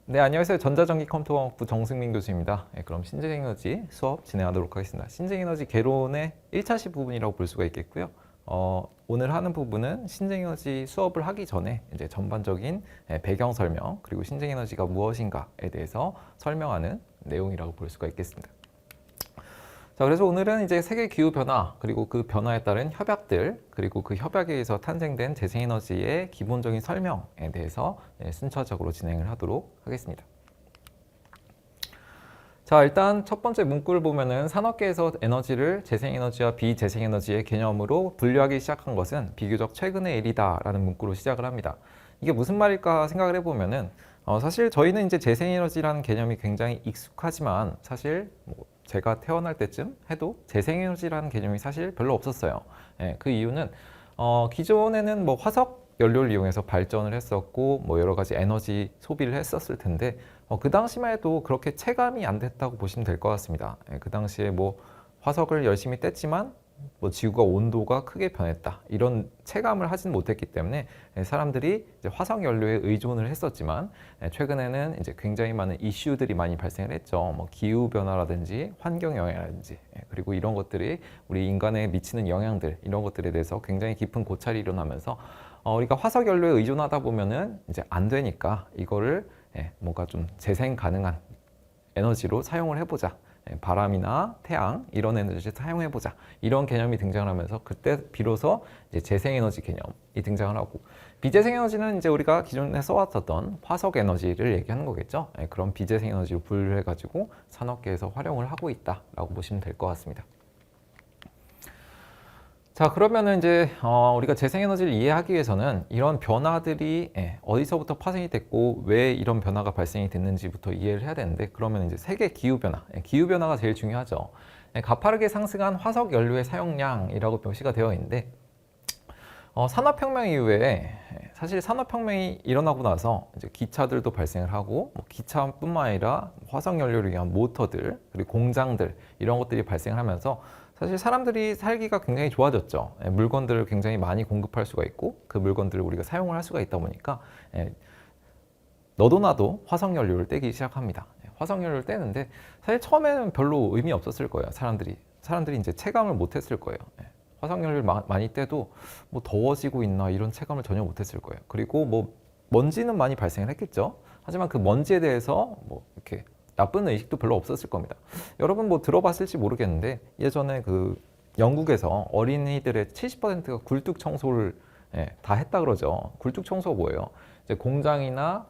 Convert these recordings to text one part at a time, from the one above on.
네, 안녕하세요. 전자전기 컴퓨터공학부 정승민 교수입니다. 그럼 신재에너지 수업 진행하도록 하겠습니다. 신재에너지 개론의 1차시 부분이라고 볼 수가 있겠고요. 오늘 하는 부분은 신재에너지 수업을 하기 전에 이제 전반적인 배경 설명 그리고 신재에너지가 무엇인가에 대해서 설명하는 내용이라고 볼 수가 있겠습니다. 자, 그래서 오늘은 이제 세계 기후 변화 그리고 그 변화에 따른 협약들 그리고 그 협약에 의해서 탄생된 재생에너지의 기본적인 설명에 대해서 순차적으로 진행을 하도록 하겠습니다. 자, 일단 첫 번째 문구를 보면은 산업계에서 에너지를 재생에너지와 비재생에너지의 개념으로 분류하기 시작한 것은 비교적 최근의 일이다라는 문구로 시작을 합니다. 이게 무슨 말일까 생각을 해보면은 사실 저희는 이제 재생에너지라는 개념이 굉장히 익숙하지만 사실 제가 태어날 때쯤 해도 재생에너지라는 개념이 사실 별로 없었어요. 그 이유는 기존에는 뭐 화석 연료를 이용해서 발전을 했었고 뭐 여러 가지 에너지 소비를 했었을 텐데 그 당시만 해도 그렇게 체감이 안 됐다고 보시면 될 것 같습니다. 그 당시에 뭐 화석을 열심히 뗐지만 뭐 지구가 온도가 크게 변했다 이런 체감을 하진 못했기 때문에 사람들이 이제 화석 연료에 의존을 했었지만 최근에는 이제 굉장히 많은 이슈들이 많이 발생을 했죠. 뭐 기후 변화라든지 환경 영향이라든지 그리고 이런 것들이 우리 인간에 미치는 영향들 이런 것들에 대해서 굉장히 깊은 고찰이 일어나면서 우리가 화석 연료에 의존하다 보면은 이제 안 되니까 이거를 뭔가 좀 재생 가능한 에너지로 사용을 해보자. 바람이나 태양 이런 에너지를 사용해보자 이런 개념이 등장을 하면서 그때 비로소 이제 재생에너지 개념이 등장을 하고 비재생에너지는 이제 우리가 기존에 써왔었던 화석에너지를 얘기하는 거겠죠. 그런 비재생에너지로 분류해가지고 산업계에서 활용을 하고 있다라고 보시면 될 것 같습니다. 자, 그러면은 이제 우리가 재생에너지를 이해하기 위해서는 이런 변화들이 어디서부터 파생이 됐고 왜 이런 변화가 발생이 됐는지부터 이해를 해야 되는데 그러면 이제 세계 기후 변화, 기후 변화가 제일 중요하죠. 가파르게 상승한 화석 연료의 사용량이라고 표시가 되어 있는데 산업혁명 이후에 사실 산업혁명이 일어나고 나서 이제 기차들도 발생을 하고 뭐 기차뿐만 아니라 화석 연료를 위한 모터들 그리고 공장들 이런 것들이 발생을 하면서 사실 사람들이 살기가 굉장히 좋아졌죠. 물건들을 굉장히 많이 공급할 수가 있고 그 물건들을 우리가 사용을 할 수가 있다 보니까 너도 나도 화석연료를 떼기 시작합니다. 화석연료를 떼는데 사실 처음에는 별로 의미 없었을 거예요. 사람들이 이제 체감을 못했을 거예요. 화석연료를 많이 떼도 뭐 더워지고 있나 이런 체감을 전혀 못했을 거예요. 그리고 뭐 먼지는 많이 발생을 했겠죠. 하지만 그 먼지에 대해서 뭐 이렇게 나쁜 의식도 별로 없었을 겁니다. 여러분 뭐 들어봤을지 모르겠는데 예전에 그 영국에서 어린이들의 70%가 굴뚝 청소를 다 했다 그러죠. 굴뚝 청소가 뭐예요? 이제 공장이나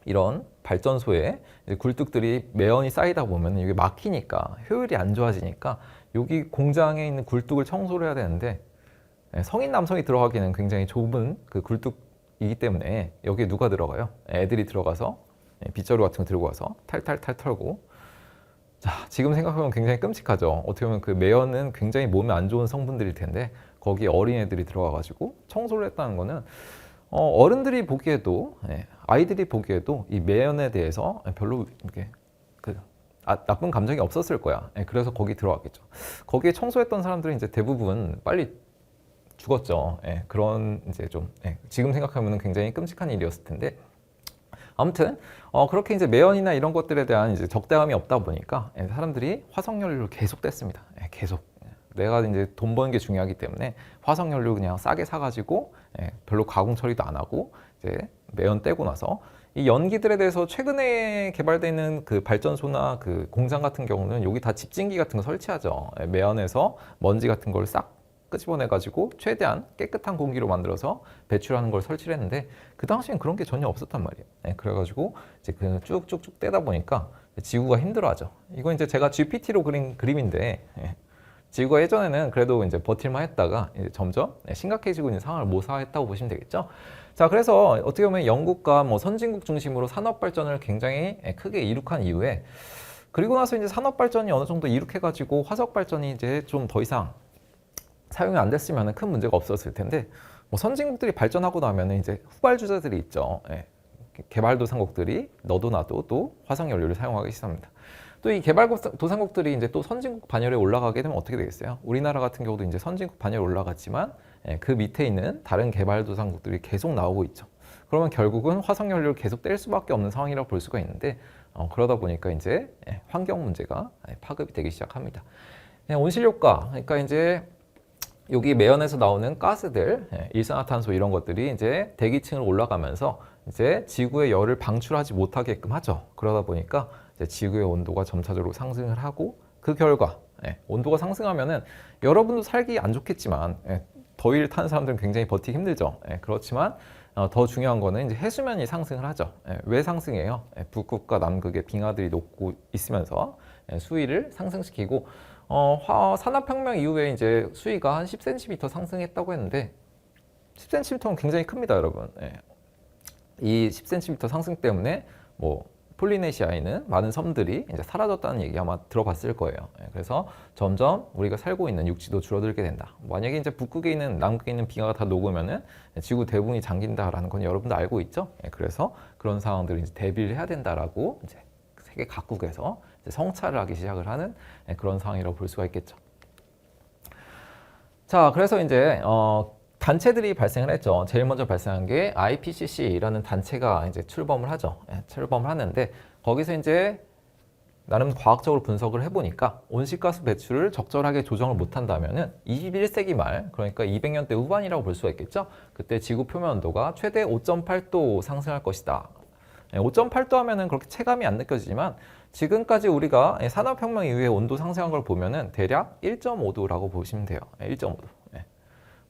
이런 발전소에 이제 굴뚝들이 매연이 쌓이다 보면 이게 막히니까 효율이 안 좋아지니까 여기 공장에 있는 굴뚝을 청소를 해야 되는데 성인 남성이 들어가기는 굉장히 좁은 그 굴뚝이기 때문에 여기에 누가 들어가요? 애들이 들어가서 빗자루 같은 거 들고 와서 탈탈탈 털고 자, 지금 생각하면 굉장히 끔찍하죠. 어떻게 보면 그 매연은 굉장히 몸에 안 좋은 성분들일 텐데 거기에 어린애들이 들어가가지고 청소를 했다는 거는 어른들이 보기에도 아이들이 보기에도 이 매연에 대해서 별로 이렇게 나쁜 감정이 없었을 거야. 그래서 거기 들어갔겠죠. 거기에 청소했던 사람들은 이제 대부분 빨리 죽었죠. 그런 이제 좀 지금 생각하면 굉장히 끔찍한 일이었을 텐데 아무튼 그렇게 이제 매연이나 이런 것들에 대한 이제 적대감이 없다 보니까 사람들이 화석연료를 계속 뗐습니다. 계속 내가 이제 돈 버는 게 중요하기 때문에 화석연료 그냥 싸게 사가지고 별로 가공 처리도 안 하고 이제 매연 떼고 나서 이 연기들에 대해서 최근에 개발되어 있는 그 발전소나 그 공장 같은 경우는 여기 다 집진기 같은 거 설치하죠. 매연에서 먼지 같은 걸 싹 끄집어내가지고 최대한 깨끗한 공기로 만들어서 배출하는 걸 설치를 했는데 그 당시엔 그런 게 전혀 없었단 말이에요. 그래가지고 이제 그 쭉쭉쭉 떼다 보니까 지구가 힘들어하죠. 이건 이제 제가 GPT로 그린 그림인데 지구가 예전에는 그래도 이제 버틸만 했다가 이제 점점 심각해지고 있는 상황을 모사했다고 보시면 되겠죠. 자, 그래서 어떻게 보면 영국과 뭐 선진국 중심으로 산업 발전을 굉장히 크게 이룩한 이후에 그리고 나서 이제 산업 발전이 어느 정도 이룩해가지고 화석 발전이 이제 좀 더 이상 사용이 안 됐으면 큰 문제가 없었을 텐데 뭐 선진국들이 발전하고 나면 이제 후발주자들이 있죠. 개발도상국들이 너도 나도 또 화석연료를 사용하기 시작합니다. 또 이 개발도상국들이 이제 또 선진국 반열에 올라가게 되면 어떻게 되겠어요? 우리나라 같은 경우도 이제 선진국 반열에 올라갔지만 그 밑에 있는 다른 개발도상국들이 계속 나오고 있죠. 그러면 결국은 화석 연료를 계속 뗄 수밖에 없는 상황이라고 볼 수가 있는데 그러다 보니까 이제 환경 문제가 파급이 되기 시작합니다. 온실효과, 그러니까 이제 여기 매연에서 나오는 가스들, 일산화탄소 이런 것들이 이제 대기층을 올라가면서 이제 지구의 열을 방출하지 못하게끔 하죠. 그러다 보니까 이제 지구의 온도가 점차적으로 상승을 하고 그 결과 온도가 상승하면은 여러분도 살기 안 좋겠지만 더위를 타는 사람들은 굉장히 버티기 힘들죠. 그렇지만 더 중요한 거는 이제 해수면이 상승을 하죠. 왜 상승해요? 북극과 남극의 빙하들이 녹고 있으면서 수위를 상승시키고 산업혁명 이후에 이제 수위가 한 10cm 상승했다고 했는데 10cm는 굉장히 큽니다, 여러분. 이 10cm 상승 때문에 뭐 폴리네시아에 있는 많은 섬들이 이제 사라졌다는 얘기 아마 들어봤을 거예요. 그래서 점점 우리가 살고 있는 육지도 줄어들게 된다. 만약에 이제 북극에 있는 남극에 있는 빙하가 다 녹으면은 지구 대부분이 잠긴다라는 건 여러분도 알고 있죠. 그래서 그런 상황들을 이제 대비를 해야 된다라고 이제 세계 각국에서 이제 성찰을 하기 시작을 하는 그런 상황이라고 볼 수가 있겠죠. 자, 그래서 이제 단체들이 발생을 했죠. 제일 먼저 발생한 게 IPCC라는 단체가 이제 출범을 하죠. 출범을 하는데 거기서 이제 나름 과학적으로 분석을 해보니까 온실가스 배출을 적절하게 조정을 못한다면은 21세기 말, 그러니까 200년대 후반이라고 볼 수가 있겠죠. 그때 지구 표면 온도가 최대 5.8도 상승할 것이다. 5.8도 하면은 그렇게 체감이 안 느껴지지만 지금까지 우리가 산업혁명 이후에 온도 상승한 걸 보면은 대략 1.5도라고 보시면 돼요. 1.5도.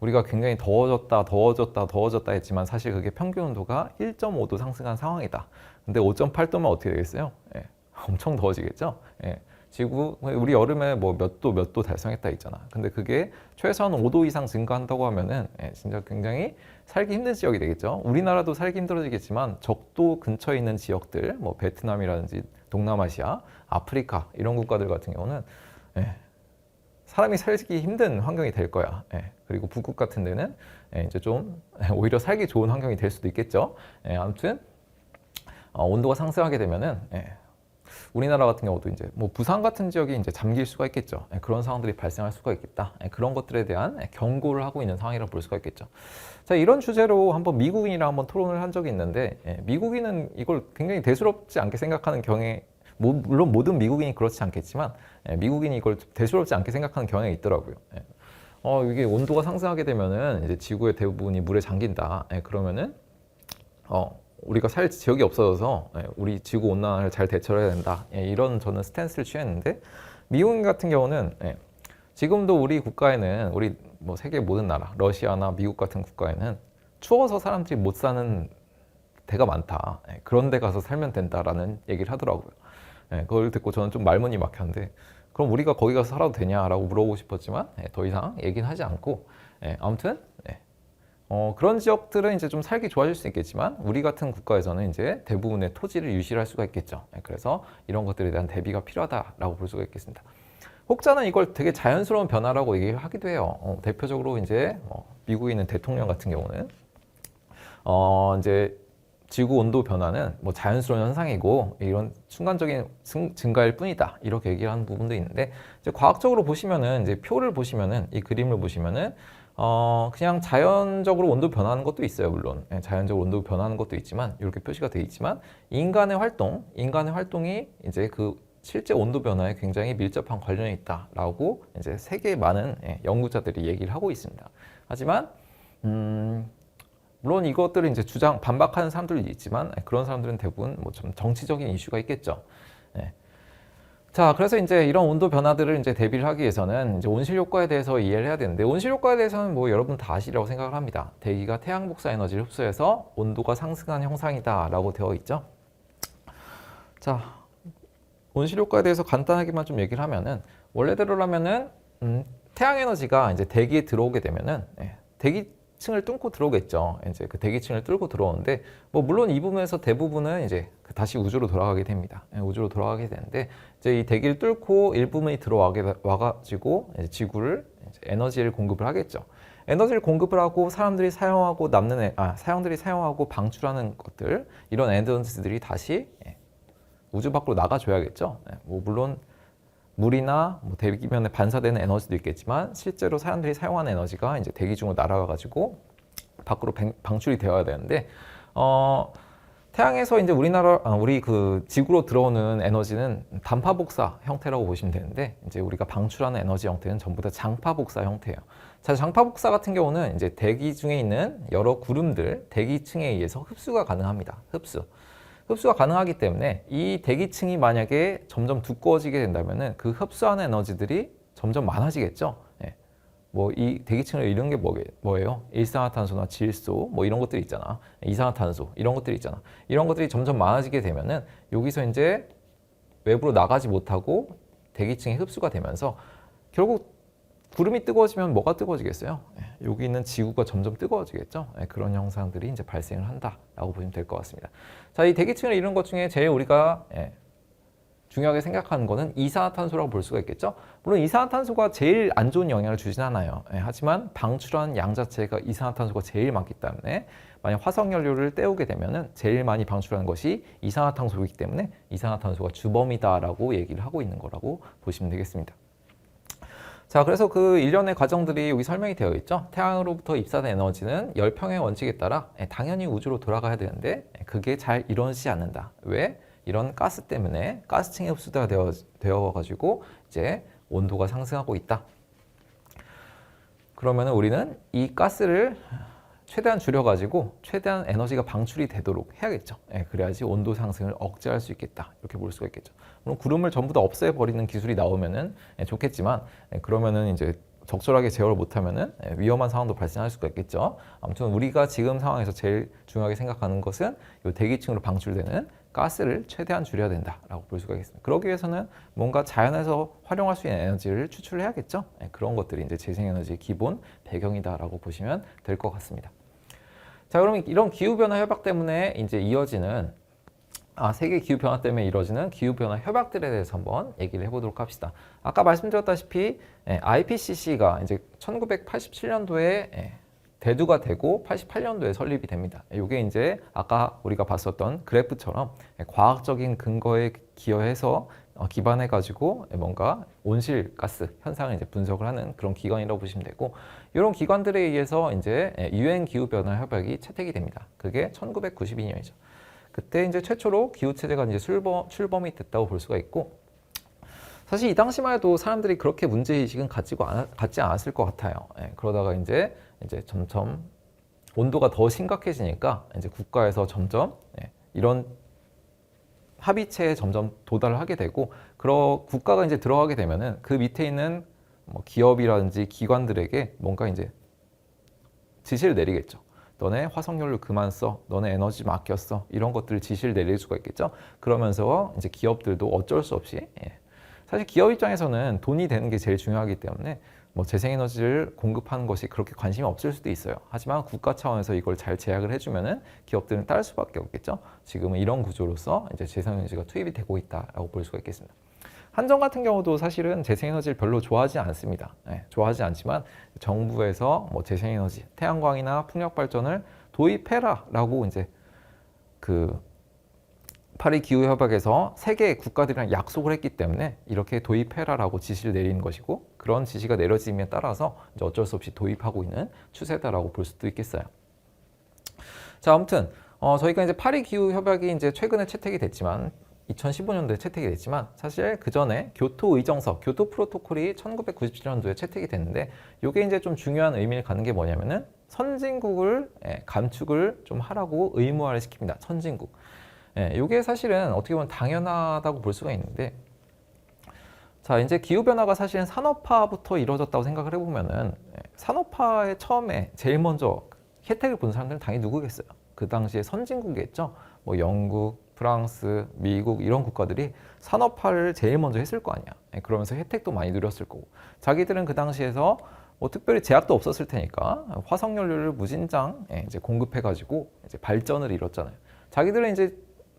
우리가 굉장히 더워졌다 했지만 사실 그게 평균 온도가 1.5도 상승한 상황이다. 근데 5.8도면 어떻게 되겠어요? 엄청 더워지겠죠? 지구, 우리 여름에 뭐 몇 도 달성했다 있잖아. 근데 그게 최소한 5도 이상 증가한다고 하면은 진짜 굉장히 살기 힘든 지역이 되겠죠. 우리나라도 살기 힘들어지겠지만 적도 근처에 있는 지역들, 뭐 베트남이라든지 동남아시아, 아프리카 이런 국가들 같은 경우는 사람이 살기 힘든 환경이 될 거야. 그리고 북극 같은 데는 이제 좀 오히려 살기 좋은 환경이 될 수도 있겠죠. 아무튼 온도가 상승하게 되면은 우리나라 같은 경우도 이제 뭐 부산 같은 지역이 이제 잠길 수가 있겠죠. 그런 상황들이 발생할 수가 있겠다. 그런 것들에 대한 경고를 하고 있는 상황이라고 볼 수가 있겠죠. 자, 이런 주제로 한번 미국인이랑 한번 토론을 한 적이 있는데 미국인은 이걸 굉장히 대수롭지 않게 생각하는 경향, 물론 모든 미국인이 그렇지 않겠지만 미국인이 이걸 대수롭지 않게 생각하는 경향이 있더라고요. 이게 온도가 상승하게 되면은 이제 지구의 대부분이 물에 잠긴다. 그러면은 우리가 살 지역이 없어져서 우리 지구 온난화를 잘 대처해야 된다. 이런 저는 스탠스를 취했는데 미국인 같은 경우는 지금도 우리 국가에는 우리 뭐 세계 모든 나라, 러시아나 미국 같은 국가에는 추워서 사람들이 못 사는 데가 많다. 그런 데 가서 살면 된다라는 얘기를 하더라고요. 그걸 듣고 저는 좀 말문이 막혔는데 그럼 우리가 거기 가서 살아도 되냐라고 물어보고 싶었지만 더 이상 얘기는 하지 않고 아무튼 그런 지역들은 이제 좀 살기 좋아질 수 있겠지만 우리 같은 국가에서는 이제 대부분의 토지를 유실할 수가 있겠죠. 그래서 이런 것들에 대한 대비가 필요하다라고 볼 수가 있겠습니다. 혹자는 이걸 되게 자연스러운 변화라고 얘기하기도 해요. 대표적으로 이제 미국에 있는 대통령 같은 경우는 이제 지구 온도 변화는 뭐 자연스러운 현상이고 이런 순간적인 증가일 뿐이다 이렇게 얘기를 하는 부분도 있는데 이제 과학적으로 보시면은 이제 표를 보시면은 이 그림을 보시면은 그냥 자연적으로 온도 변하는 것도 있어요. 물론 자연적으로 온도 변하는 것도 있지만 이렇게 표시가 되어 있지만 인간의 활동이 이제 그 실제 온도 변화에 굉장히 밀접한 관련이 있다라고 이제 세계 많은 연구자들이 얘기를 하고 있습니다. 하지만 물론 이것들을 이제 반박하는 사람들도 있지만 그런 사람들은 대부분 뭐 좀 정치적인 이슈가 있겠죠. 자, 그래서 이제 이런 온도 변화들을 이제 대비를 하기 위해서는 이제 온실 효과에 대해서 이해를 해야 되는데 온실 효과에 대해서는 뭐 여러분 다 아시리라고 생각을 합니다. 대기가 태양 복사 에너지를 흡수해서 온도가 상승한 형상이다라고 되어 있죠. 자, 온실 효과에 대해서 간단하게만 좀 얘기를 하면은 원래대로라면은 태양 에너지가 이제 대기에 들어오게 되면은 대기층을 뚫고 들어오겠죠. 이제 그 대기층을 뚫고 들어오는데 뭐 물론 이 부분에서 대부분은 이제 다시 우주로 돌아가게 됩니다. 우주로 돌아가게 되는데 이제 이 대기를 뚫고 일부분이 와가지고 이제 지구를 이제 에너지를 공급을 하겠죠. 에너지를 공급을 하고 사람들이 사용하고 사용들이 사용하고 방출하는 것들 이런 에너지들이 다시 우주 밖으로 나가줘야겠죠. 뭐 물론 물이나 뭐 대기면에 반사되는 에너지도 있겠지만 실제로 사람들이 사용하는 에너지가 이제 대기 중으로 날아가가지고 밖으로 방출이 되어야 되는데 태양에서 이제 우리 그 지구로 들어오는 에너지는 단파 복사 형태라고 보시면 되는데, 이제 우리가 방출하는 에너지 형태는 전부 다 장파 복사 형태예요. 자, 장파 복사 같은 경우는 이제 대기 중에 있는 여러 구름들, 대기층에 의해서 흡수가 가능합니다. 흡수가 가능하기 때문에 이 대기층이 만약에 점점 두꺼워지게 된다면은 그 흡수하는 에너지들이 점점 많아지겠죠. 예. 뭐 이 대기층을 이루는 게 뭐예요? 일산화탄소나 질소 뭐 이런 것들이 있잖아. 이산화탄소 이런 것들이 있잖아. 이런 것들이 점점 많아지게 되면은 여기서 이제 외부로 나가지 못하고 대기층이 흡수가 되면서 결국 구름이 뜨거워지면 뭐가 뜨거워지겠어요? 예, 여기 있는 지구가 점점 뜨거워지겠죠? 예, 그런 현상들이 이제 발생을 한다라고 보시면 될 것 같습니다. 자, 이 대기층을 이루는 것 중에 제일 우리가 중요하게 생각하는 거는 이산화탄소라고 볼 수가 있겠죠. 물론 이산화탄소가 제일 안 좋은 영향을 주진 않아요. 하지만 방출한 양 자체가 이산화탄소가 제일 많기 때문에 만약 화석연료를 때우게 되면은 제일 많이 방출하는 것이 이산화탄소이기 때문에 이산화탄소가 주범이다라고 얘기를 하고 있는 거라고 보시면 되겠습니다. 자, 그래서 그 일련의 과정들이 여기 설명이 되어 있죠. 태양으로부터 입사된 에너지는 열평의 원칙에 따라 당연히 우주로 돌아가야 되는데 그게 잘 이루어지지 않는다. 왜? 이런 가스 때문에 가스층이 흡수가 되어가지고 이제 온도가 상승하고 있다. 그러면 우리는 이 가스를 최대한 줄여가지고 최대한 에너지가 방출이 되도록 해야겠죠. 그래야지 온도 상승을 억제할 수 있겠다. 이렇게 볼 수가 있겠죠. 물론 구름을 전부 다 없애버리는 기술이 나오면은 좋겠지만 그러면은 이제 적절하게 제어를 못하면은 위험한 상황도 발생할 수가 있겠죠. 아무튼 우리가 지금 상황에서 제일 중요하게 생각하는 것은 이 대기층으로 방출되는 가스를 최대한 줄여야 된다라고 볼 수가 있겠습니다. 그러기 위해서는 뭔가 자연에서 활용할 수 있는 에너지를 추출해야겠죠. 그런 것들이 이제 재생에너지의 기본 배경이다라고 보시면 될 것 같습니다. 자, 그러면 이런 기후변화 협약 때문에 이제 이어지는 세계 기후변화 때문에 이루어지는 기후변화 협약들에 대해서 한번 얘기를 해보도록 합시다. 아까 말씀드렸다시피 IPCC가 이제 1987년도에 대두가 되고 88년도에 설립이 됩니다. 이게 이제 아까 우리가 봤었던 그래프처럼 과학적인 근거에 기여해서 기반해 가지고 뭔가 온실가스 현상을 이제 분석을 하는 그런 기관이라고 보시면 되고, 이런 기관들에 의해서 이제 유엔 기후변화 협약이 채택이 됩니다. 그게 1992년이죠. 그때 이제 최초로 기후 체제가 이제 출범이 됐다고 볼 수가 있고, 사실 이 당시만 해도 사람들이 그렇게 문제의식은 갖지 않았을 것 같아요. 그러다가 이제 점점 온도가 더 심각해지니까 이제 국가에서 점점 이런 합의체에 점점 도달을 하게 되고, 국가가 이제 들어가게 되면은 그 밑에 있는 뭐 기업이라든지 기관들에게 뭔가 이제 지시를 내리겠죠. 너네 화석연료 그만 써, 너네 에너지 아껴 써, 이런 것들을 지시를 내릴 수가 있겠죠. 그러면서 이제 기업들도 어쩔 수 없이 사실 기업 입장에서는 돈이 되는 게 제일 중요하기 때문에 뭐 재생에너지를 공급하는 것이 그렇게 관심이 없을 수도 있어요. 하지만 국가 차원에서 이걸 잘 제약을 해주면은 기업들은 따를 수밖에 없겠죠. 지금은 이런 구조로서 이제 재생에너지가 투입이 되고 있다라고 볼 수가 있겠습니다. 한전 같은 경우도 사실은 재생에너지를 별로 좋아하지 않습니다. 좋아하지 않지만 정부에서 뭐 재생에너지, 태양광이나 풍력 발전을 도입해라라고 이제 그 파리 기후 협약에서 세계 국가들이랑 약속을 했기 때문에 이렇게 도입해라라고 지시를 내리는 것이고, 그런 지시가 내려짐에 따라서 이제 어쩔 수 없이 도입하고 있는 추세다라고 볼 수도 있겠어요. 자, 아무튼 저희가 이제 파리 기후 협약이 이제 최근에 채택이 됐지만 2015년도에 채택이 됐지만 사실 그 전에 교토 의정서, 교토 프로토콜이 1997년도에 채택이 됐는데, 이게 이제 좀 중요한 의미를 갖는 게 뭐냐면은 선진국을 감축을 좀 하라고 의무화를 시킵니다. 선진국. 이게 사실은 어떻게 보면 당연하다고 볼 수가 있는데, 자, 이제 기후변화가 사실은 산업화부터 이루어졌다고 생각을 해보면은 산업화에 처음에 제일 먼저 혜택을 본 사람들은 당연히 누구겠어요? 그 당시에 선진국이겠죠. 뭐 영국, 프랑스, 미국 이런 국가들이 산업화를 제일 먼저 했을 거 아니야. 그러면서 혜택도 많이 누렸을 거고, 자기들은 그 당시에서 뭐 특별히 제약도 없었을 테니까 화석연료를 무진장 이제 공급해가지고 이제 발전을 이뤘잖아요. 자기들은 이제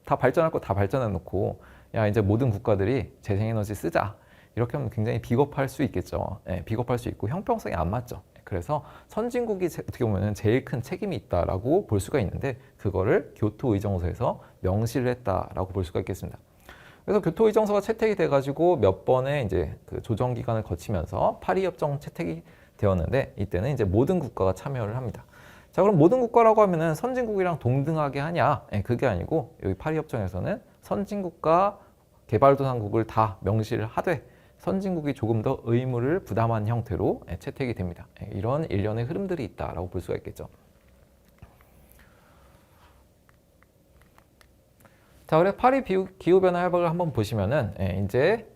다 발전할 거 다 발전해 놓고, 야, 이제 모든 국가들이 재생에너지 쓰자, 이렇게 하면 굉장히 비겁할 수 있겠죠. 비겁할 수 있고 형평성이 안 맞죠. 그래서 선진국이 어떻게 보면 제일 큰 책임이 있다라고 볼 수가 있는데, 그거를 교토 의정서에서 명시를 했다라고 볼 수가 있겠습니다. 그래서 교토 의정서가 채택이 돼가지고 몇 번의 이제 그 조정 기간을 거치면서 파리 협정 채택이 되었는데, 이때는 이제 모든 국가가 참여를 합니다. 자, 그럼 모든 국가라고 하면은 선진국이랑 동등하게 하냐? 그게 아니고 여기 파리 협정에서는 선진국과 개발도상국을 다 명시를 하되 선진국이 조금 더 의무를 부담한 형태로 채택이 됩니다. 이런 일련의 흐름들이 있다라고 볼 수가 있겠죠. 자, 그래 파리 기후변화 협약을 한번 보시면은 이제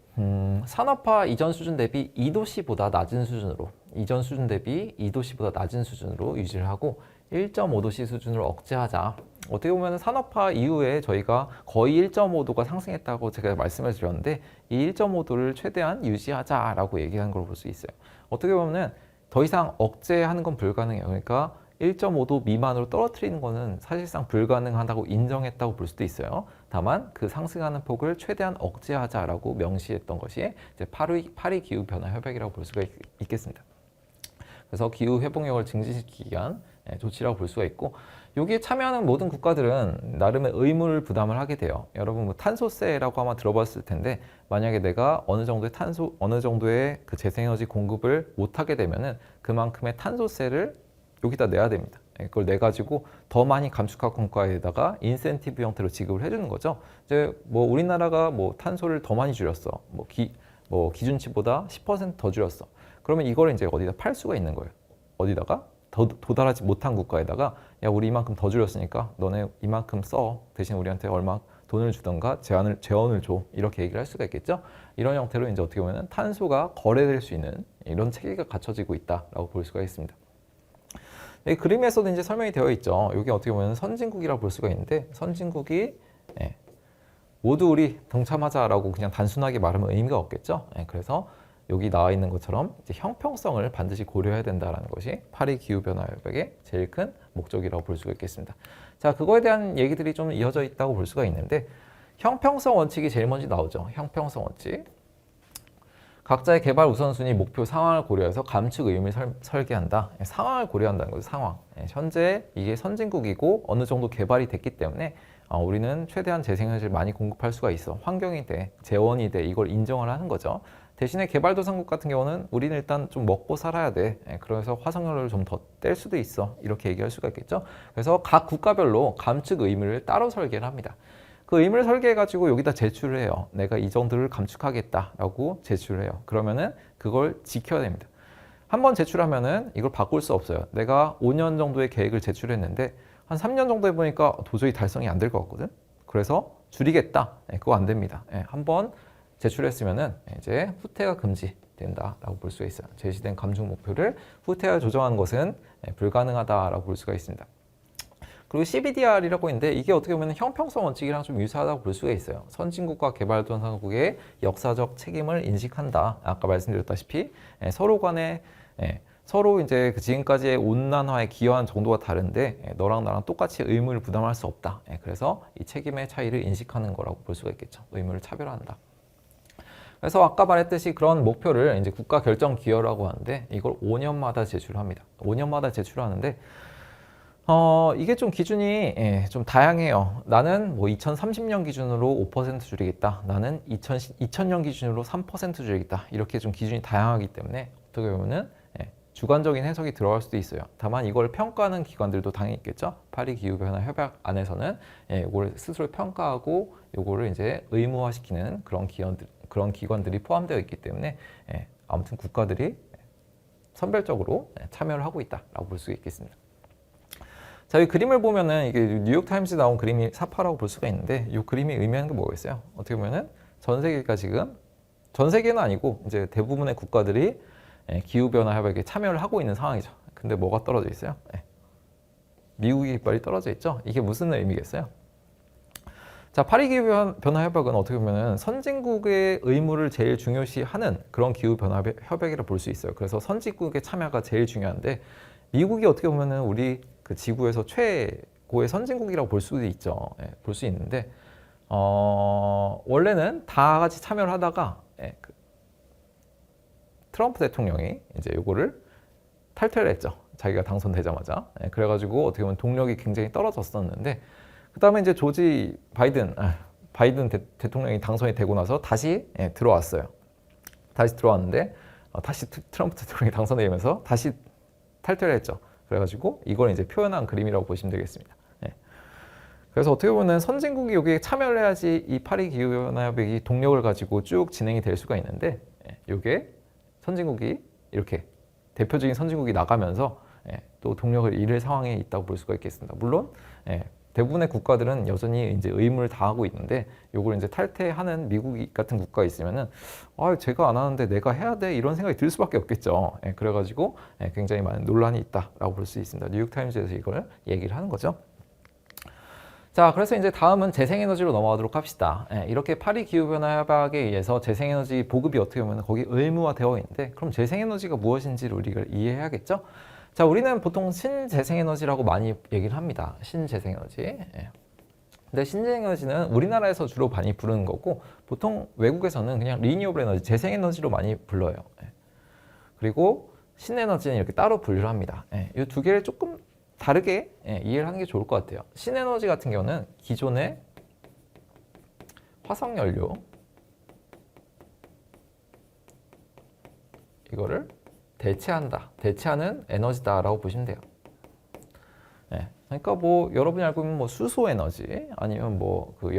산업화 이전 수준 대비 2도씨보다 낮은 수준으로 이전 수준 대비 2도씨보다 낮은 수준으로 유지를 하고 1.5도씨 수준으로 억제하자. 어떻게 보면 산업화 이후에 저희가 거의 1.5도가 상승했다고 제가 말씀을 드렸는데 이 1.5도를 최대한 유지하자라고 얘기한 걸 볼 수 있어요. 어떻게 보면 더 이상 억제하는 건 불가능해요. 그러니까 1.5도 미만으로 떨어뜨리는 것은 사실상 불가능하다고 인정했다고 볼 수도 있어요. 다만 그 상승하는 폭을 최대한 억제하자라고 명시했던 것이 이제 파리 기후변화 협약이라고 볼 수가 있겠습니다. 그래서 기후 회복력을 증진시키기 위한 조치라고 볼 수가 있고 여기에 참여하는 모든 국가들은 나름의 의무를 부담을 하게 돼요. 여러분 뭐 탄소세라고 아마 들어봤을 텐데 만약에 내가 어느 정도의 그 재생에너지 공급을 못하게 되면은 그만큼의 탄소세를 여기다 내야 됩니다. 그걸 내 가지고 더 많이 감축한 국가에다가 인센티브 형태로 지급을 해주는 거죠. 이제 뭐 우리나라가 뭐 탄소를 더 많이 줄였어. 뭐 기준치보다 10% 더 줄였어. 그러면 이걸 이제 어디다 팔 수가 있는 거예요. 어디다가 더 도달하지 못한 국가에다가 야 우리 이만큼 더 줄였으니까 너네 이만큼 써. 대신 우리한테 얼마 돈을 주던가 재원을 줘. 이렇게 얘기를 할 수가 있겠죠. 이런 형태로 이제 어떻게 보면 탄소가 거래될 수 있는 이런 체계가 갖춰지고 있다라고 볼 수가 있습니다. 이 그림에서도 이제 설명이 되어 있죠. 여기 어떻게 보면 선진국이라고 볼 수가 있는데 선진국이 모두 우리 동참하자라고 그냥 단순하게 말하면 의미가 없겠죠. 그래서 여기 나와 있는 것처럼 이제 형평성을 반드시 고려해야 된다는 것이 파리 기후변화 협약의 제일 큰 목적이라고 볼 수가 있겠습니다. 자, 그거에 대한 얘기들이 좀 이어져 있다고 볼 수가 있는데 형평성 원칙이 제일 먼저 나오죠. 형평성 원칙. 각자의 개발 우선순위, 목표, 상황을 고려해서 감축 의무를 설계한다. 상황을 고려한다는 거죠. 상황. 현재 이게 선진국이고 어느 정도 개발이 됐기 때문에 우리는 최대한 재생에너지를 많이 공급할 수가 있어. 환경이 돼, 재원이 돼. 이걸 인정을 하는 거죠. 대신에 개발도상국 같은 경우는 우리는 일단 좀 먹고 살아야 돼. 그래서 화석연료를 좀 더 뗄 수도 있어. 이렇게 얘기할 수가 있겠죠. 그래서 각 국가별로 감축 의무를 따로 설계를 합니다. 그 의무를 설계해가지고 여기다 제출을 해요. 내가 이 정도를 감축하겠다라고 제출을 해요. 그러면은 그걸 지켜야 됩니다. 한번 제출하면은 이걸 바꿀 수 없어요. 내가 5년 정도의 계획을 제출했는데 한 3년 정도 해보니까 도저히 달성이 안 될 것 같거든. 그래서 줄이겠다. 그거 안 됩니다. 한번 제출했으면은 이제 후퇴가 금지된다라고 볼 수가 있어요. 제시된 감축 목표를 후퇴하여 조정하는 것은 불가능하다라고 볼 수가 있습니다. 그리고 CBDR이라고 있는데 이게 어떻게 보면 형평성 원칙이랑 좀 유사하다고 볼 수가 있어요. 선진국과 개발도상국의 역사적 책임을 인식한다. 아까 말씀드렸다시피 서로 간에 서로 이제 지금까지의 온난화에 기여한 정도가 다른데 너랑 나랑 똑같이 의무를 부담할 수 없다. 그래서 이 책임의 차이를 인식하는 거라고 볼 수가 있겠죠. 의무를 차별화한다. 그래서 아까 말했듯이 그런 목표를 이제 국가 결정 기여라고 하는데 이걸 5년마다 제출합니다. 5년마다 제출하는데 이게 좀 기준이 좀 다양해요. 나는 뭐 2030년 기준으로 5% 줄이겠다. 나는 2000년 기준으로 3% 줄이겠다. 이렇게 좀 기준이 다양하기 때문에 어떻게 보면은 주관적인 해석이 들어갈 수도 있어요. 다만 이걸 평가하는 기관들도 당연히 있겠죠. 파리 기후변화 협약 안에서는 이걸 스스로 평가하고 이거를 이제 의무화시키는 그런 기관들이 포함되어 있기 때문에 아무튼 국가들이 선별적으로 참여를 하고 있다라고 볼 수 있겠습니다. 자, 이 그림을 보면은 이게 뉴욕타임스에 나온 그림이 사파라고 볼 수가 있는데 이 그림이 의미하는 게 뭐겠어요? 어떻게 보면은 전 세계가 지금 전 세계는 아니고 이제 대부분의 국가들이 기후변화 협약에 참여를 하고 있는 상황이죠. 근데 뭐가 떨어져 있어요? 미국의 깃발이 떨어져 있죠. 이게 무슨 의미겠어요? 자, 파리 기후변화 협약은 어떻게 보면은 선진국의 의무를 제일 중요시하는 그런 기후변화 협약이라 볼 수 있어요. 그래서 선진국의 참여가 제일 중요한데 미국이 어떻게 보면은 우리 그 지구에서 최고의 선진국이라고 볼 수도 있죠. 볼 수 있는데 원래는 다 같이 참여를 하다가 그 트럼프 대통령이 이제 요거를 탈퇴를 했죠. 자기가 당선되자마자. 그래가지고 어떻게 보면 동력이 굉장히 떨어졌었는데 그 다음에 이제 조지 바이든 대통령이 당선이 되고 나서 다시 들어왔어요. 다시 들어왔는데 다시 트럼프 대통령이 당선되면서 다시 탈퇴를 했죠. 그래가지고 이걸 이제 표현한 그림이라고 보시면 되겠습니다. 예. 그래서 어떻게 보면 선진국이 여기에 참여를 해야지 이 파리 기후변화협약이 동력을 가지고 쭉 진행이 될 수가 있는데, 이게 선진국이 이렇게 대표적인 선진국이 나가면서 또 동력을 잃을 상황에 있다고 볼 수가 있겠습니다. 물론 대부분의 국가들은 여전히 이제 의무를 다하고 있는데, 요걸 이제 탈퇴하는 미국 같은 국가가 있으면은 제가 안 하는데 내가 해야 돼, 이런 생각이 들 수밖에 없겠죠. 그래가지고 굉장히 많은 논란이 있다라고 볼 수 있습니다. 뉴욕타임즈에서 이걸 얘기를 하는 거죠. 자, 그래서 이제 다음은 재생에너지로 넘어가도록 합시다. 이렇게 파리 기후변화 협약에 의해서 재생에너지 보급이 어떻게 보면 거기 의무화되어 있는데, 그럼 재생에너지가 무엇인지를 우리가 이해해야겠죠? 자, 우리는 보통 신재생에너지라고 많이 얘기를 합니다. 신재생에너지. 근데 신재생에너지는 우리나라에서 주로 많이 부르는 거고, 보통 외국에서는 그냥 리니어블 에너지, 재생에너지로 많이 불러요. 그리고 신에너지는 이렇게 따로 분류를 합니다. 이 두 개를 조금 다르게 이해를 하는 게 좋을 것 같아요. 신에너지 같은 경우는 기존의 화석연료 이거를 대체하는 에너지다라고 보시면 돼요. 그러니까 뭐 여러분이 알고 있는 뭐 수소 에너지 아니면 뭐 그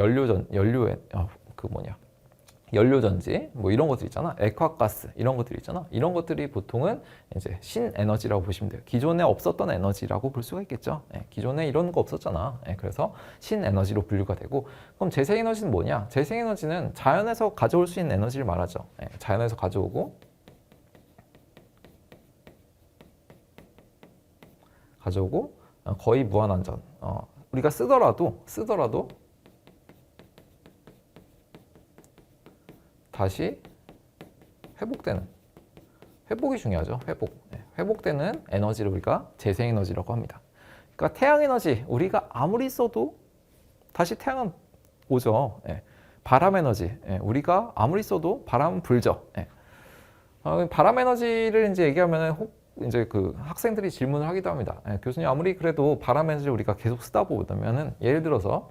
연료전지 뭐 이런 것들 있잖아. 액화가스 이런 것들 있잖아. 이런 것들이 보통은 이제 신에너지라고 보시면 돼요. 기존에 없었던 에너지라고 볼 수가 있겠죠. 기존에 이런 거 없었잖아. 그래서 신에너지로 분류가 되고, 그럼 재생에너지는 뭐냐? 재생에너지는 자연에서 가져올 수 있는 에너지를 말하죠. 자연에서 가져오고 거의 무한안전. 우리가 쓰더라도 다시 회복이 중요하죠. 회복되는 에너지를 우리가 재생에너지라고 합니다. 그러니까 태양에너지 우리가 아무리 써도 다시 태양은 오죠. 바람에너지 우리가 아무리 써도 바람은 불죠. 바람에너지를 이제 얘기하면은 이제 그 학생들이 질문을 하기도 합니다. 교수님, 아무리 그래도 바람에너지를 우리가 계속 쓰다 보면은, 예를 들어서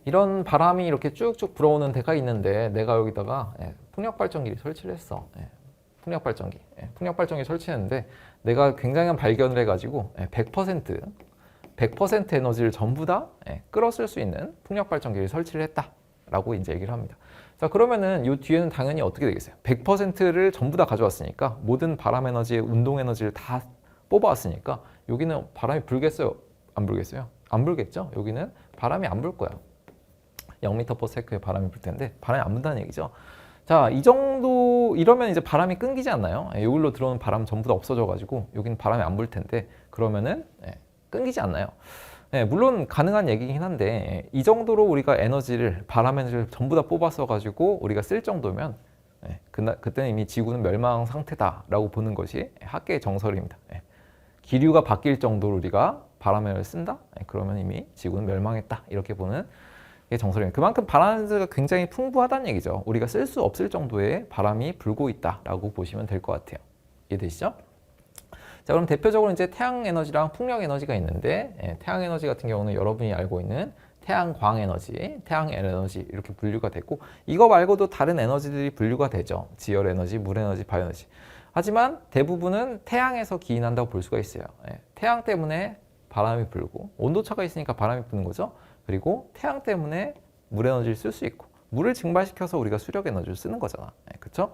이런 바람이 이렇게 쭉쭉 불어오는 데가 있는데 내가 여기다가 풍력발전기를 설치를 했어. 풍력발전기 설치했는데 내가 굉장한 발견을 해가지고 100% 에너지를 전부 다 끌어쓸 수 있는 풍력발전기를 설치를 했다라고 이제 얘기를 합니다. 자, 그러면은 이 뒤에는 당연히 어떻게 되겠어요? 100%를 전부 다 가져왔으니까, 모든 바람 에너지의 운동 에너지를 다 뽑아왔으니까 여기는 바람이 불겠어요? 안 불겠어요? 안 불겠죠? 여기는 바람이 안 불 거야. 0m/s의 바람이 불 텐데 바람이 안 분다는 얘기죠. 자, 이 정도 이러면 이제 바람이 끊기지 않나요? 여기로 들어오는 바람 전부 다 없어져 가지고 여기는 바람이 안 불 텐데, 그러면은 끊기지 않나요? 물론 가능한 얘기긴 한데, 이 정도로 우리가 바람 에너지를 전부 다 뽑아서 가지고 우리가 쓸 정도면 그때는 이미 지구는 멸망 상태다라고 보는 것이 학계의 정설입니다. 기류가 바뀔 정도로 우리가 바람 에너지를 쓴다? 그러면 이미 지구는 멸망했다, 이렇게 보는 게 정설입니다. 그만큼 바람 에너지가 굉장히 풍부하다는 얘기죠. 우리가 쓸 수 없을 정도의 바람이 불고 있다라고 보시면 될 것 같아요. 이해되시죠? 자, 그럼 대표적으로 이제 태양 에너지랑 풍력 에너지가 있는데, 태양 에너지 같은 경우는 여러분이 알고 있는 태양광 에너지, 태양 에너지 이렇게 분류가 되고, 이거 말고도 다른 에너지들이 분류가 되죠. 지열 에너지, 물 에너지, 바이오 에너지. 하지만 대부분은 태양에서 기인한다고 볼 수가 있어요. 태양 때문에 바람이 불고, 온도차가 있으니까 바람이 부는 거죠. 그리고 태양 때문에 물 에너지를 쓸 수 있고, 물을 증발시켜서 우리가 수력 에너지를 쓰는 거잖아. 그렇죠?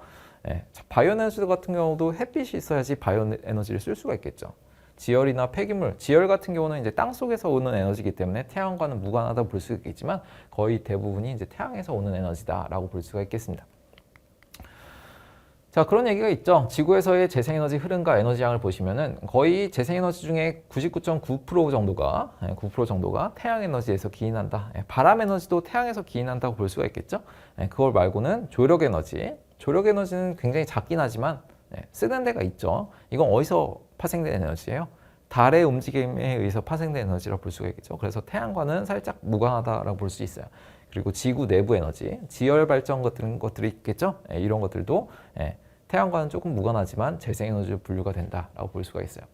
바이오 에너지 같은 경우도 햇빛이 있어야지 바이오 에너지를 쓸 수가 있겠죠. 지열이나 폐기물, 지열 같은 경우는 이제 땅 속에서 오는 에너지이기 때문에 태양과는 무관하다고 볼 수 있겠지만, 거의 대부분이 이제 태양에서 오는 에너지다라고 볼 수가 있겠습니다. 자, 그런 얘기가 있죠. 지구에서의 재생에너지 흐름과 에너지량을 보시면은 거의 재생에너지 중에 99.9% 정도가 태양에너지에서 기인한다. 바람 에너지도 태양에서 기인한다고 볼 수가 있겠죠. 그걸 말고는 조력에너지는 굉장히 작긴 하지만 쓰는 데가 있죠. 이건 어디서 파생된 에너지예요? 달의 움직임에 의해서 파생된 에너지라고 볼 수가 있겠죠. 그래서 태양과는 살짝 무관하다라고 볼 수 있어요. 그리고 지구 내부 에너지, 지열 발전 같은 것들이 있겠죠. 이런 것들도 태양과는 조금 무관하지만 재생에너지로 분류가 된다라고 볼 수가 있어요.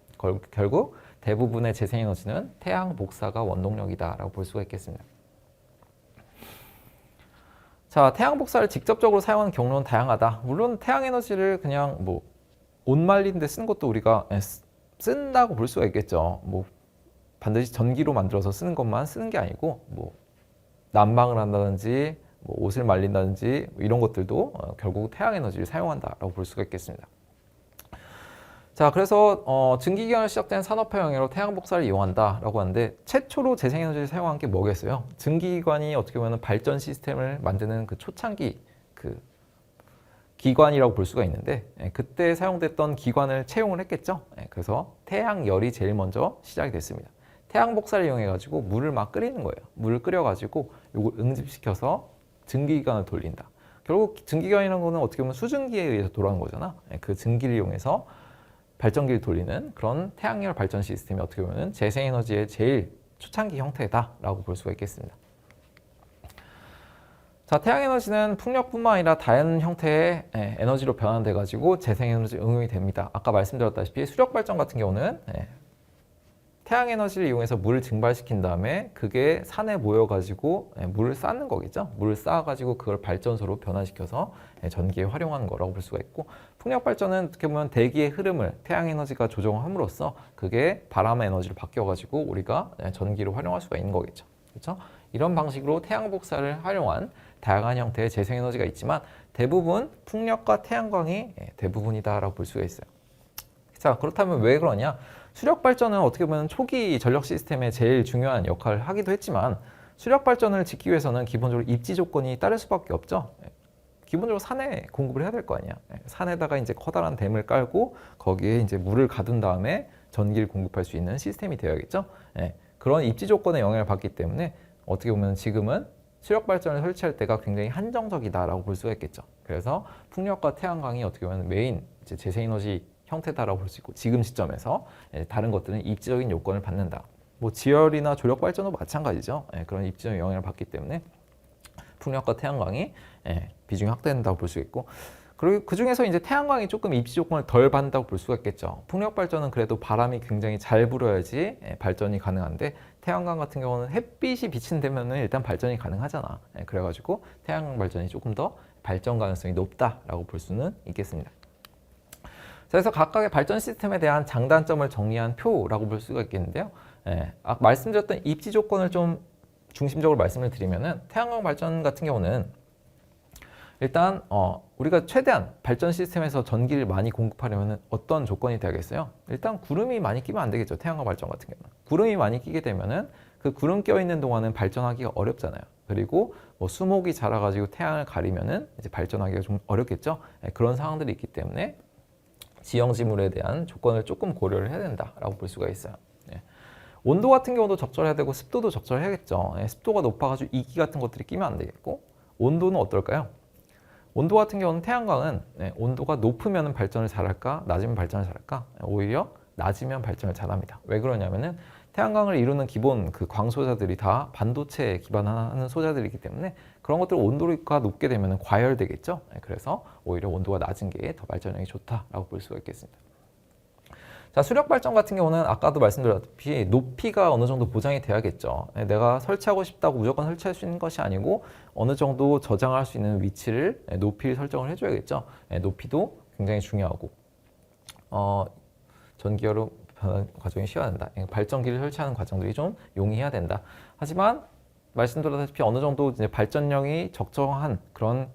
결국 대부분의 재생에너지는 태양 복사가 원동력이다라고 볼 수가 있겠습니다. 자, 태양 복사를 직접적으로 사용하는 경로는 다양하다. 물론 태양 에너지를 그냥 뭐 옷 말리는 데 쓰는 것도 우리가 쓴다고 볼 수가 있겠죠. 뭐 반드시 전기로 만들어서 쓰는 것만 쓰는 게 아니고 뭐 난방을 한다든지 뭐 옷을 말린다든지 뭐 이런 것들도 결국 태양 에너지를 사용한다라고 볼 수가 있겠습니다. 자, 그래서 증기기관을 시작된 산업화 영역으로 태양 복사를 이용한다라고 하는데 최초로 재생에너지를 사용한 게 뭐겠어요? 증기기관이 어떻게 보면 발전 시스템을 만드는 그 초창기 그 기관이라고 볼 수가 있는데 그때 사용됐던 기관을 채용을 했겠죠. 그래서 태양열이 제일 먼저 시작이 됐습니다. 태양 복사를 이용해 가지고 물을 막 끓이는 거예요. 물을 끓여 가지고 이걸 응집시켜서 증기기관을 돌린다. 결국 증기기관이라는 거는 어떻게 보면 수증기에 의해서 돌아가는 거잖아. 그 증기를 이용해서 발전기를 돌리는 그런 태양열 발전 시스템이 어떻게 보면 재생에너지의 제일 초창기 형태다라고 볼 수가 있겠습니다. 자, 태양에너지는 풍력뿐만 아니라 다양한 형태의 에너지로 변환돼 가지고 재생에너지 응용이 됩니다. 아까 말씀드렸다시피 수력발전 같은 경우는 태양에너지를 이용해서 물을 증발시킨 다음에 그게 산에 모여가지고 물을 쌓는 거겠죠. 물을 쌓아가지고 그걸 발전소로 변화시켜서 전기에 활용하는 거라고 볼 수가 있고, 풍력발전은 어떻게 보면 대기의 흐름을 태양에너지가 조정함으로써 그게 바람의 에너지로 바뀌어가지고 우리가 전기로 활용할 수가 있는 거겠죠. 그렇죠? 이런 방식으로 태양 복사를 활용한 다양한 형태의 재생에너지가 있지만 대부분 풍력과 태양광이 대부분이다라고 볼 수가 있어요. 자, 그렇다면 왜 그러냐? 수력 발전은 어떻게 보면 초기 전력 시스템에 제일 중요한 역할을 하기도 했지만 수력 발전을 짓기 위해서는 기본적으로 입지 조건이 따를 수밖에 없죠. 기본적으로 산에 공급을 해야 될 거 아니야. 산에다가 이제 커다란 댐을 깔고 거기에 이제 물을 가둔 다음에 전기를 공급할 수 있는 시스템이 되어야겠죠. 그런 입지 조건의 영향을 받기 때문에 어떻게 보면 지금은 수력 발전을 설치할 때가 굉장히 한정적이다라고 볼 수가 있겠죠. 그래서 풍력과 태양광이 어떻게 보면 메인 이제 재생에너지 형태다라고 볼 수 있고, 지금 시점에서 다른 것들은 입지적인 요건을 받는다. 뭐 지열이나 조력 발전도 마찬가지죠. 그런 입지적 영향을 받기 때문에 풍력과 태양광이 비중이 확대된다고 볼 수 있고, 그리고 그 중에서 이제 태양광이 조금 입지 조건을 덜 받는다고 볼 수가 있겠죠. 풍력 발전은 그래도 바람이 굉장히 잘 불어야지 발전이 가능한데 태양광 같은 경우는 햇빛이 비친다면은 일단 발전이 가능하잖아. 그래가지고 태양광 발전이 조금 더 발전 가능성이 높다라고 볼 수는 있겠습니다. 그래서 각각의 발전 시스템에 대한 장단점을 정리한 표라고 볼 수가 있겠는데요. 아까 말씀드렸던 입지 조건을 좀 중심적으로 말씀을 드리면은 태양광 발전 같은 경우는 일단 우리가 최대한 발전 시스템에서 전기를 많이 공급하려면 어떤 조건이 되겠어요? 일단 구름이 많이 끼면 안 되겠죠. 태양광 발전 같은 경우는 구름이 많이 끼게 되면은 그 구름 껴 있는 동안은 발전하기가 어렵잖아요. 그리고 뭐 수목이 자라가지고 태양을 가리면은 이제 발전하기가 좀 어렵겠죠. 그런 상황들이 있기 때문에 지형지물에 대한 조건을 조금 고려를 해야 된다라고 볼 수가 있어요. 온도 같은 경우도 적절해야 되고 습도도 적절해야겠죠. 습도가 높아가지고 이기 같은 것들이 끼면 안 되겠고, 온도는 어떨까요? 온도 같은 경우는 태양광은 온도가 높으면 발전을 잘할까, 낮으면 발전을 잘할까? 오히려 낮으면 발전을 잘합니다. 왜 그러냐면은 태양광을 이루는 기본 그 광소자들이 다 반도체에 기반하는 소자들이기 때문에 그런 것들 온도가 높게 되면 과열되겠죠. 그래서 오히려 온도가 낮은 게 더 발전력이 좋다라고 볼 수가 있겠습니다. 자, 수력 발전 같은 경우는 아까도 말씀드렸다시피 높이가 어느 정도 보장이 돼야겠죠. 내가 설치하고 싶다고 무조건 설치할 수 있는 것이 아니고 어느 정도 저장할 수 있는 위치를 높이를 설정을 해줘야겠죠. 높이도 굉장히 중요하고 전기열로 변화 과정이 쉬워야 된다. 발전기를 설치하는 과정들이 좀 용이해야 된다. 하지만 말씀드렸다시피 어느 정도 이제 발전량이 적정한 그런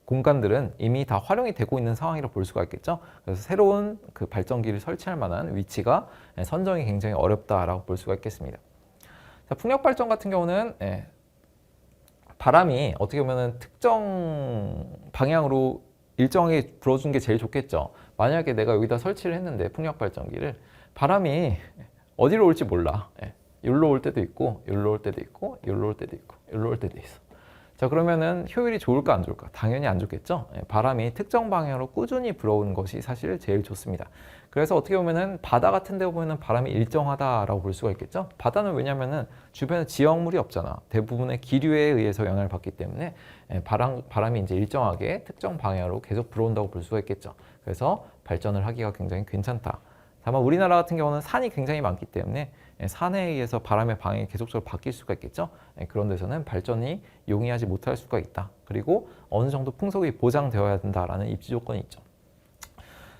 공간들은 이미 다 활용이 되고 있는 상황이라 볼 수가 있겠죠. 그래서 새로운 그 발전기를 설치할 만한 위치가 선정이 굉장히 어렵다라고 볼 수가 있겠습니다. 자, 풍력 발전 같은 경우는 바람이 어떻게 보면 특정 방향으로 일정하게 불어주는 게 제일 좋겠죠. 만약에 내가 여기다 설치를 했는데 풍력 발전기를 바람이 어디로 올지 몰라. 여기로 올 때도 있고, 여기로 올 때도 있고, 여기로 올 때도 있고, 여기로 올 때도 있어. 자, 그러면은 효율이 좋을까 안 좋을까? 당연히 안 좋겠죠. 바람이 특정 방향으로 꾸준히 불어오는 것이 사실 제일 좋습니다. 그래서 어떻게 보면은 바다 같은 데 보면은 바람이 일정하다라고 볼 수가 있겠죠. 바다는 왜냐면은 주변에 지형물이 없잖아. 대부분의 기류에 의해서 영향을 받기 때문에 바람이 이제 일정하게 특정 방향으로 계속 불어온다고 볼 수가 있겠죠. 그래서 발전을 하기가 굉장히 괜찮다. 다만 우리나라 같은 경우는 산이 굉장히 많기 때문에 산에 의해서 바람의 방향이 계속적으로 바뀔 수가 있겠죠. 그런 데서는 발전이 용이하지 못할 수가 있다. 그리고 어느 정도 풍속이 보장되어야 된다라는 입지 조건이 있죠.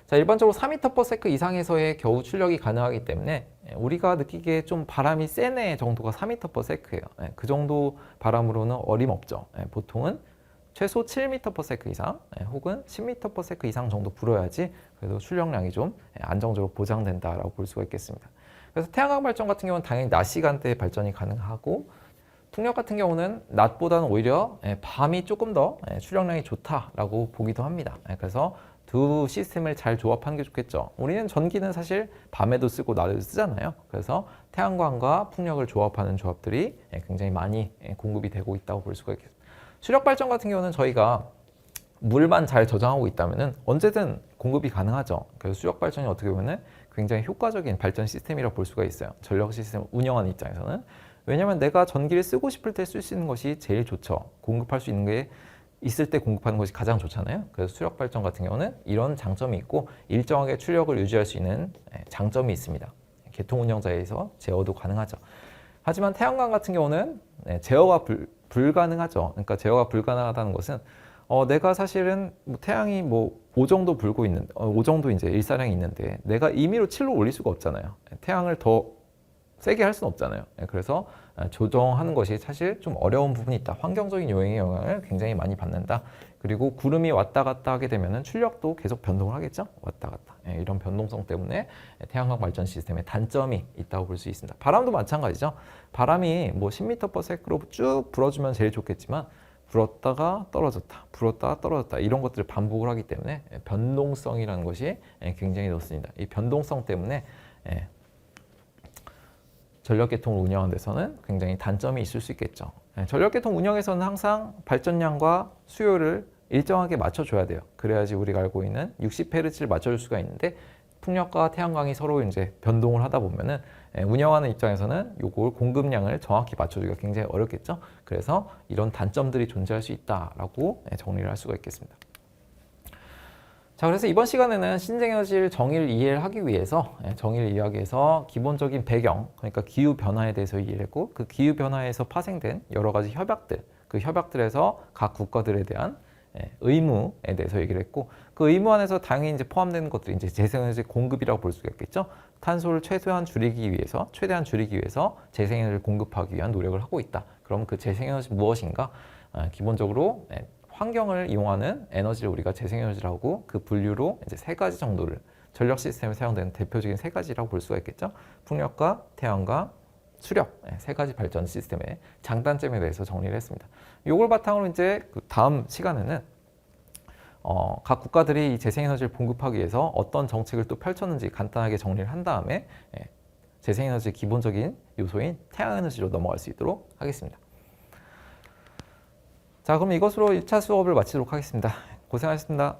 자, 일반적으로 4m/s 이상에서의 겨우 출력이 가능하기 때문에 우리가 느끼기에 좀 바람이 센 애 정도가 4m/s예요. 그 정도 바람으로는 어림없죠. 보통은 최소 7m/s 이상 혹은 10m/s 이상 정도 불어야지 그래도 출력량이 좀 안정적으로 보장된다라고 볼 수가 있겠습니다. 그래서 태양광 발전 같은 경우는 당연히 낮 시간대에 발전이 가능하고 풍력 같은 경우는 낮보다는 오히려 밤이 조금 더 출력량이 좋다라고 보기도 합니다. 그래서 두 시스템을 잘 조합하는 게 좋겠죠. 우리는 전기는 사실 밤에도 쓰고 낮에도 쓰잖아요. 그래서 태양광과 풍력을 조합하는 조합들이 굉장히 많이 공급이 되고 있다고 볼 수가 있겠습니다. 수력 발전 같은 경우는 저희가 물만 잘 저장하고 있다면 언제든 공급이 가능하죠. 그래서 수력 발전이 어떻게 보면 굉장히 효과적인 발전 시스템이라고 볼 수가 있어요. 전력 시스템을 운영하는 입장에서는. 왜냐하면 내가 전기를 쓰고 싶을 때 쓸 수 있는 것이 제일 좋죠. 공급할 수 있는 게 있을 때 공급하는 것이 가장 좋잖아요. 그래서 수력 발전 같은 경우는 이런 장점이 있고 일정하게 출력을 유지할 수 있는 장점이 있습니다. 계통 운영자에서 제어도 가능하죠. 하지만 태양광 같은 경우는 제어가 불가능하죠. 그러니까 제어가 불가능하다는 것은 내가 사실은 태양이 5 정도 불고 있는 5 정도 이제 일사량이 있는데 내가 임의로 7로 올릴 수가 없잖아요. 태양을 더 세게 할 수는 없잖아요. 그래서 조정하는 것이 사실 좀 어려운 부분이 있다. 환경적인 요인의 영향을 굉장히 많이 받는다. 그리고 구름이 왔다 갔다 하게 되면 출력도 계속 변동을 하겠죠. 왔다 갔다. 이런 변동성 때문에 태양광 발전 시스템에 단점이 있다고 볼 수 있습니다. 바람도 마찬가지죠. 바람이 10m/s로 쭉 불어주면 제일 좋겠지만 불었다가 떨어졌다, 불었다가 떨어졌다 이런 것들을 반복을 하기 때문에 변동성이라는 것이 굉장히 높습니다. 이 변동성 때문에 전력계통을 운영하는 데서는 굉장히 단점이 있을 수 있겠죠. 전력계통 운영에서는 항상 발전량과 수요를 일정하게 맞춰줘야 돼요. 그래야지 우리가 알고 있는 60Hz를 맞춰줄 수가 있는데 풍력과 태양광이 서로 이제 변동을 하다 보면은 운영하는 입장에서는 요걸 공급량을 정확히 맞춰주기가 굉장히 어렵겠죠. 그래서 이런 단점들이 존재할 수 있다라고 정리를 할 수가 있겠습니다. 자, 그래서 이번 시간에는 신재에너지를 정의를 이해하기 위해서 기본적인 배경, 그러니까 기후 변화에 대해서 이해를 했고 그 기후 변화에서 파생된 여러 가지 협약들, 그 협약들에서 각 국가들에 대한 의무에 대해서 얘기를 했고 그 의무 안에서 당연히 이제 포함되는 것들이 이제 재생에너지 공급이라고 볼 수가 있겠죠. 탄소를 최대한 줄이기 위해서 재생에너지를 공급하기 위한 노력을 하고 있다. 그럼 그 재생에너지 무엇인가? 기본적으로 환경을 이용하는 에너지를 우리가 재생에너지라고 그 분류로 이제 3가지 정도를 전력 시스템에 사용되는 대표적인 3가지라고 볼 수가 있겠죠. 풍력과 태양과 수력 3가지 발전 시스템의 장단점에 대해서 정리를 했습니다. 이걸 바탕으로 이제 그 다음 시간에는 각 국가들이 이 재생에너지를 공급하기 위해서 어떤 정책을 또 펼쳤는지 간단하게 정리를 한 다음에 재생에너지의 기본적인 요소인 태양에너지로 넘어갈 수 있도록 하겠습니다. 자, 그럼 이것으로 1차 수업을 마치도록 하겠습니다. 고생하셨습니다.